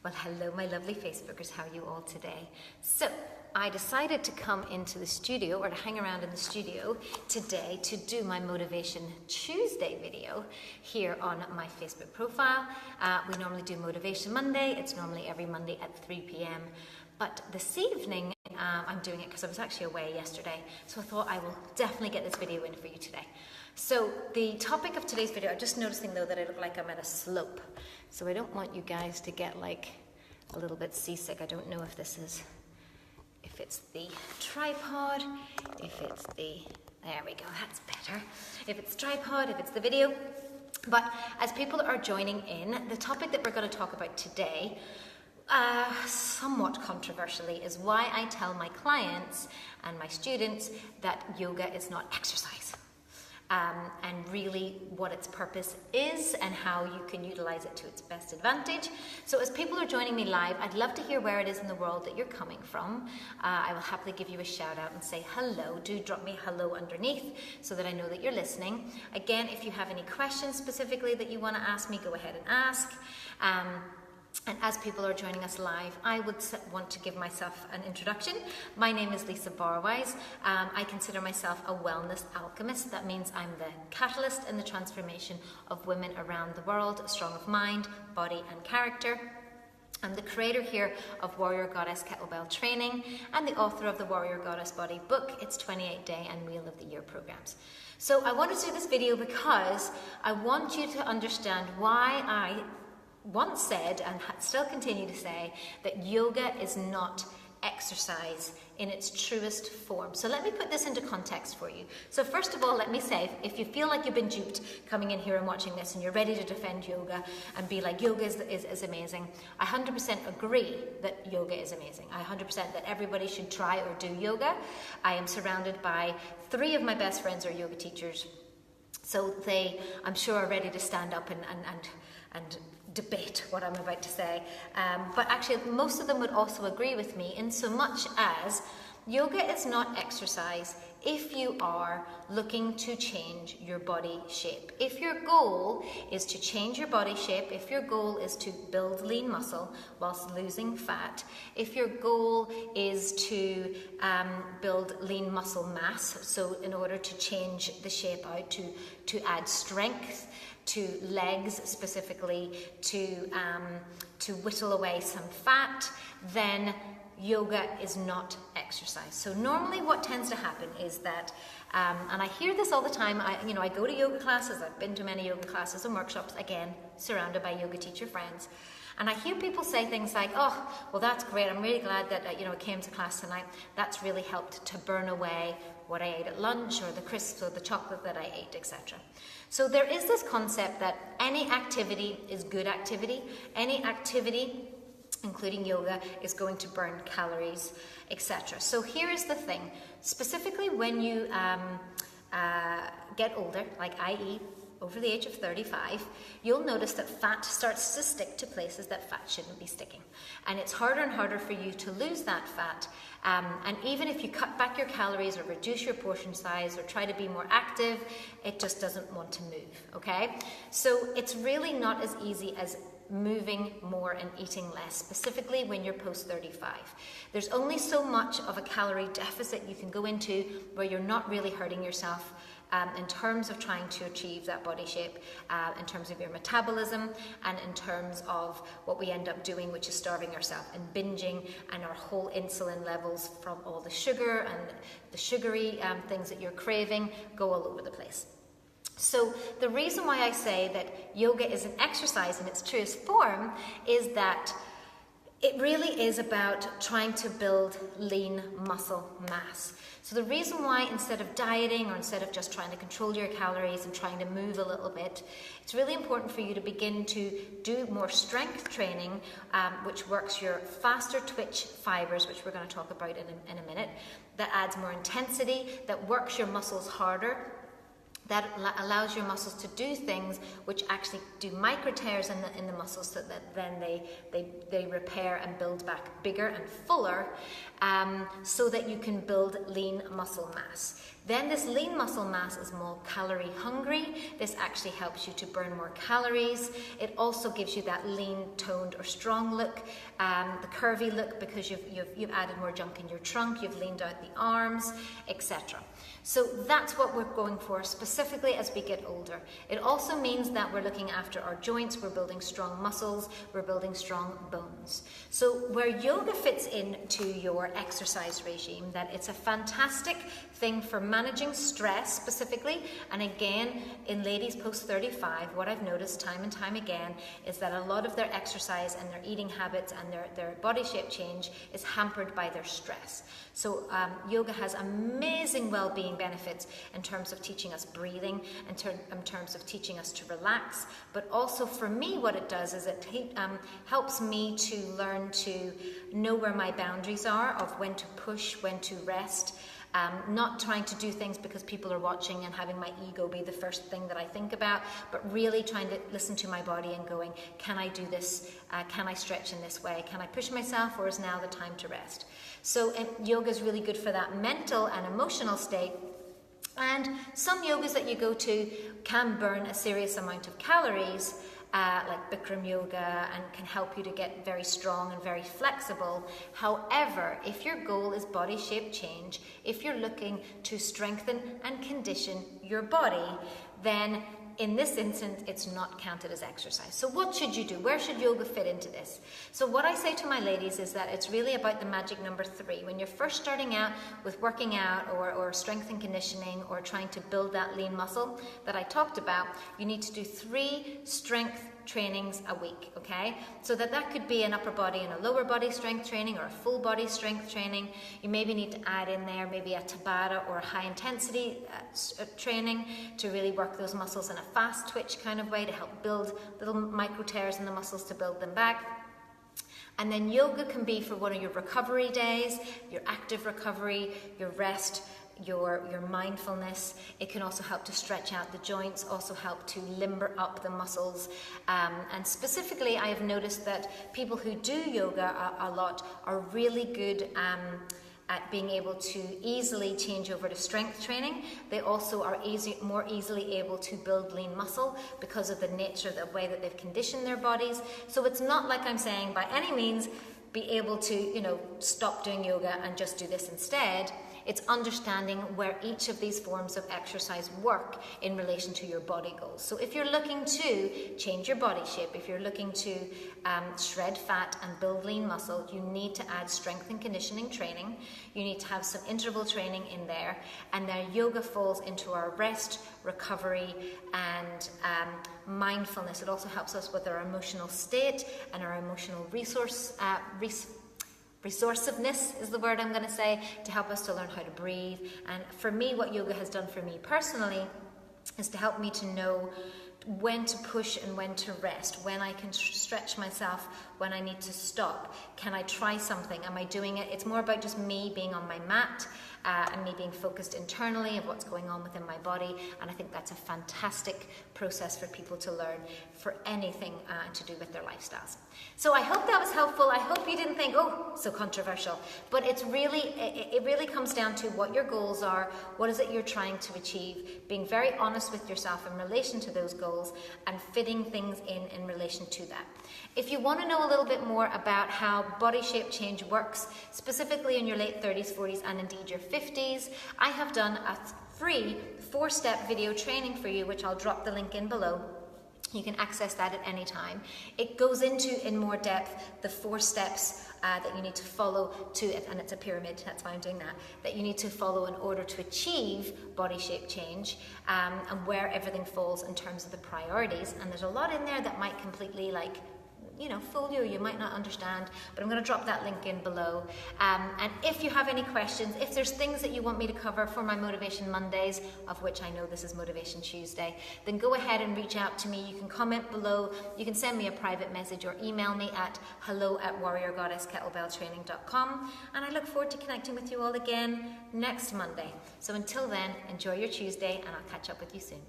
Well, hello, my lovely Facebookers. How are you all today? So, I decided to come into the studio, or to hang around in the studio today to do my Motivation Tuesday video here on my Facebook profile. We normally do Motivation Monday. It's normally every Monday at 3 p.m. But this evening, I'm doing it because I was actually away yesterday. So I thought I will definitely get this video in for you today. So the topic of today's video, I'm just noticing though that I look like I'm at a slope. So I don't want you guys to get like a little bit seasick. I don't know if this is, if it's the tripod, if it's the, there we go, that's better. If it's tripod, if it's the video. But as people are joining in, the topic that we're going to talk about today, somewhat controversially, is why I tell my clients and my students that yoga is not exercise. And really what its purpose is and how you can utilize it to its best advantage. So as people are joining me live, I'd love to hear where it is in the world that you're coming from. I will happily give you a shout out and say hello. Do drop me hello underneath so that I know that you're listening. Again, if you have any questions specifically that you want to ask me, go ahead and ask. And as people are joining us live, I would want to give myself an introduction. My name is Lisa Barwise. I consider myself a wellness alchemist. That means I'm the catalyst in the transformation of women around the world, strong of mind, body and character. I'm the creator here of Warrior Goddess Kettlebell Training and the author of the Warrior Goddess Body book, its 28-day and Wheel of the Year programs. So I wanted to do this video because I want you to understand why I once said, and still continue to say, that yoga is not exercise in its truest form. So let me put this into context for you. So first of all, let me say, if you feel like you've been duped coming in here and watching this and you're ready to defend yoga and be like, yoga is amazing, I 100% agree that yoga is amazing. I 100% that everybody should try or do yoga. I am surrounded by 3 of my best friends are yoga teachers. So they, I'm sure, are ready to stand up and debate what I'm about to say. But actually, most of them would also agree with me in so much as yoga is not exercise if you are looking to change your body shape. If your goal is to change your body shape, if your goal is to build lean muscle whilst losing fat, if your goal is to build lean muscle mass, so in order to change the shape out, to add strength, to legs specifically, to whittle away some fat, then yoga is not exercise. So normally what tends to happen is that, and I hear this all the time, I go to yoga classes, I've been to many yoga classes and workshops, again, surrounded by yoga teacher friends, and I hear people say things like, oh, well that's great, I'm really glad that I came to class tonight, that's really helped to burn away what I ate at lunch, or the crisps, or the chocolate that I ate, etc. So there is this concept that any activity is good activity. Any activity, including yoga, is going to burn calories, etc. So here is the thing. Specifically when you get older, like i.e. over the age of 35, you'll notice that fat starts to stick to places that fat shouldn't be sticking. And it's harder and harder for you to lose that fat. And even if you cut back your calories or reduce your portion size or try to be more active, it just doesn't want to move, okay? So it's really not as easy as moving more and eating less, specifically when you're post 35. There's only so much of a calorie deficit you can go into where you're not really hurting yourself in terms of trying to achieve that body shape, in terms of your metabolism, and in terms of what we end up doing, which is starving ourselves and binging, and our whole insulin levels from all the sugar and the sugary things that you're craving go all over the place. So the reason why I say that yoga is an exercise in its truest form is that it really is about trying to build lean muscle mass. So the reason why, instead of dieting or instead of just trying to control your calories and trying to move a little bit, it's really important for you to begin to do more strength training, which works your faster twitch fibers, which we're going to talk about in a minute, that adds more intensity, that works your muscles harder, that allows your muscles to do things which actually do micro tears in the muscles, so that then they repair and build back bigger and fuller, so that you can build lean muscle mass. Then this lean muscle mass is more calorie hungry. This actually helps you to burn more calories. It also gives you that lean, toned or strong look, the curvy look, because you've added more junk in your trunk, you've leaned out the arms, etc. So that's what we're going for specifically as we get older. It also means that we're looking after our joints, we're building strong muscles, we're building strong bones. So where yoga fits into your exercise regime, that it's a fantastic thing for managing stress specifically. And again, in ladies post 35, what I've noticed time and time again is that a lot of their exercise and their eating habits and their body shape change is hampered by their stress. So yoga has amazing well-being benefits in terms of teaching us breathing, in terms of teaching us to relax, but also for me what it does is it helps me to learn to know where my boundaries are, of when to push, when to rest. Not trying to do things because people are watching and having my ego be the first thing that I think about, but really trying to listen to my body and going, can I do this? Can I stretch in this way? Can I push myself, or is now the time to rest? So yoga is really good for that mental and emotional state. And some yogas that you go to can burn a serious amount of calories, like Bikram yoga, and can help you to get very strong and very flexible. However, if your goal is body shape change, if you're looking to strengthen and condition your body, then in this instance, it's not counted as exercise. So what should you do? Where should yoga fit into this? So what I say to my ladies is that it's really about the magic number 3. When you're first starting out with working out or strength and conditioning, or trying to build that lean muscle that I talked about, you need to do 3 strength trainings a week, okay? So that could be an upper body and a lower body strength training, or a full body strength training. You maybe need to add in there maybe a Tabata or a high intensity training to really work those muscles in a fast twitch kind of way, to help build little micro tears in the muscles to build them back. And then yoga can be for one of your recovery days, your active recovery, your rest, your mindfulness. It can also help to stretch out the joints, also help to limber up the muscles. And specifically, I have noticed that people who do yoga a lot are really good at being able to easily change over to strength training. They also are more easily able to build lean muscle because of the nature of the way that they've conditioned their bodies. So it's not like I'm saying by any means be able to, stop doing yoga and just do this instead. It's understanding where each of these forms of exercise work in relation to your body goals. So if you're looking to change your body shape, if you're looking to shred fat and build lean muscle, you need to add strength and conditioning training. You need to have some interval training in there. And then yoga falls into our rest, recovery, and mindfulness. It also helps us with our emotional state and our emotional resourcefulness is the word I'm going to say, to help us to learn how to breathe. And for me, what yoga has done for me personally is to help me to know when to push and when to rest, when I can stretch myself, when I need to stop. Can I try something? Am I doing it? It's more about just me being on my mat and me being focused internally of what's going on within my body. And I think that's a fantastic process for people to learn for anything to do with their lifestyles. So I hope that was helpful. I hope you didn't think, oh, so controversial. But it really comes down to what your goals are, what is it you're trying to achieve, being very honest with yourself in relation to those goals, and fitting things in relation to that. If you want to know a little bit more about how body shape change works, specifically in your late 30s, 40s, and indeed your 50s, I have done a free 4-step video training for you, which I'll drop the link in below. You can access that at any time. It goes into, in more depth, the 4 steps that you need to follow to it, and it's a pyramid, that's why I'm doing that you need to follow in order to achieve body shape change, and where everything falls in terms of the priorities. And there's a lot in there that might completely folio you might not understand, but I'm going to drop that link in below. And if you have any questions, if there's things that you want me to cover for my Motivation Mondays, of which I know this is Motivation Tuesday, then go ahead and reach out to me. You can comment below, you can send me a private message or email me at hello@warriorgoddesskettlebelltraining.com, and I look forward to connecting with you all again next Monday. So until then, enjoy your Tuesday, and I'll catch up with you soon.